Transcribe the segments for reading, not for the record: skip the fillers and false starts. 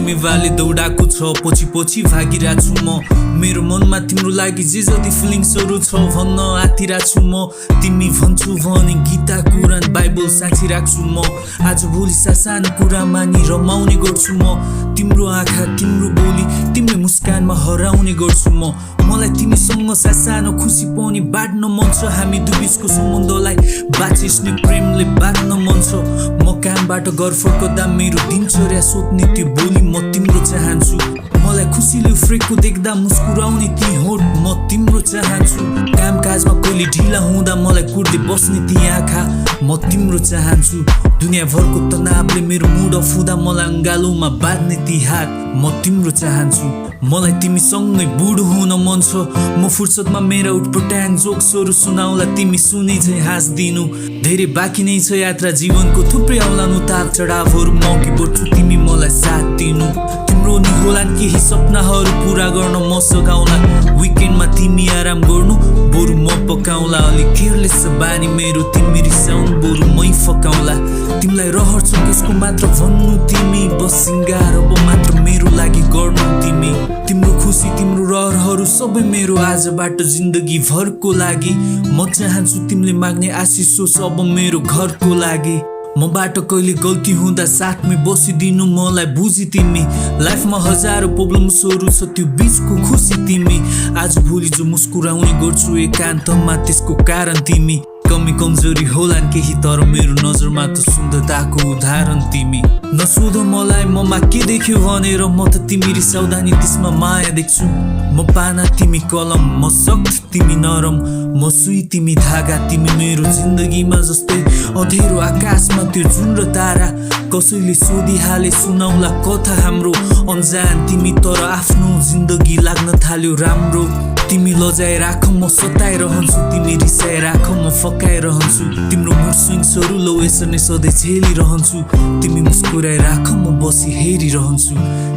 बिरामीवाले दौडाको छ पछि पछि भागिरहेको छु म मेरो मनमा तिम्रो लागि जे जति फिलिङ्सहरू छ भन्न आतिरहेको छु म तिमी भन्छु भने गीता कुरान बाइबल साँची राख्छु म आज भोलि सानो कुरा मानि रमाउने गर्छु म तिम्रो आँखा तिम्रो बोली तिम्रो मुस्कानमा हराउने गर्छु म मलाई तिमीसँग सानो खुसी पनि बाँड्न मन छ हामी दुबीचको सम्बन्धलाई बाँचिस्ने प्रेमले बाँध्न मन छ म कामबाट घर फर्कदा मेरो दिनचर्या सोध्ने त्यो बोली म तिम्रो चाहन्छु मलाई खुसीले उफ्रेको देख्दा मुस्कुराउने ती होठ म तिम्रो चाहन्छु कामकाजमा कहिले ढिला हुँदा मलाई कुर्दै बस्ने ती आँखा म तिम्रो चाहन्छु दुनियाँभरको तनावले मेरो मुड अफ हुँदा मलाई अङ्गालोमा बाँध्ने ती हात म तिम्रो चाहन्छु मलाई तिमीसँगै बुढो हुन मन छ म फुर्सदमा मेरा उटपटाङ जोक्सहरू सुनाउला तिमी सुने चाहिँ हाँस्दिनु धेरै बाँकी नै छ यात्रा जीवनको थुप्रै आउलान् उतार चढावहरू म अघि बढ्छु तिमी मलाई साथ दिनु तिम्रो नि होलान् केही सपनाहरू पुरा गर्न म सघाउला विकेन्डमा तिमी आराम गर्नु बरु म पकाउला अलि केयरलेस बानी मेरो तिमी रिसाउनु बरु मै फकाउला तिमीलाई रहर छ कसको मात्र भन्नु तिमी बस सिंगार अब मात्र मेरो लागि गर्नु तिमी तिम्रो खुसी तिम्रो रहरहरू सबै मेरो आजबाट जिन्दगी भरको लागि म चाहन्छु तिमीले माग्ने आशिष होस् अब मेरो घरको लागि मबाट कहिले गल्ती हुँदा साथमै बसिदिनु मलाई बुझी तिमी लाइफमा हजारौं प्रब्लम्सहरू छ त्यो बीचको खुसी तिमी आज भोलि जो मुस्कुराउने गर्छु एकान्तमा त्यसको कारण तिमी कमी कमजोरी होलान् केही तर मेरो नजरमा त सुन्दरताको उदाहरण तिमी नसोध मलाई ममा के देख्यो भनेर म त तिमी रिसाउँदा नि त्यसमा माया देख्छु म पाना तिमी कलम म सख्त तिमी नरम म सुई तिमी धागा तिमी मेरो जिन्दगीमा जस्तै अँधेरो आकाशमा त्यो जुन र तारा कसैले सोधिहाले सुनाउला कथा हाम्रो अन्जान तिमी तर आफ्नो जिन्दगी लाग्न थाल्यो राम्रो तिमी लजाए राख म सताइरहन्छु तिमी रिसाए राख म फकाइरहन्छु तिम्रो मुड स्विङ्सहरू लो यसरी नै सधैँ झेलिरहन्छु तिमी मुस्कुराए राख म बसी हेरिरहन्छु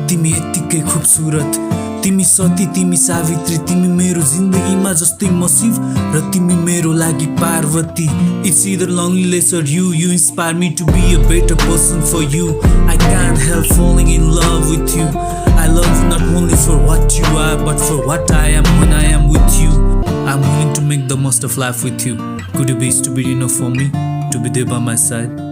तिमी यत्तिकै खुबसुरत तिमी सती तिमी सावित्री तिमी मेरो जिन्दगीमा जस्तै म शिव र तिमी मेरो लागि Parvati it's either loneliness or you inspire me to be a better person for you I can't help falling in love with you I love you not only for what you are but for what I am when I am with you I'm willing to make the most of life with you could you be stupid enough for me to be there by my side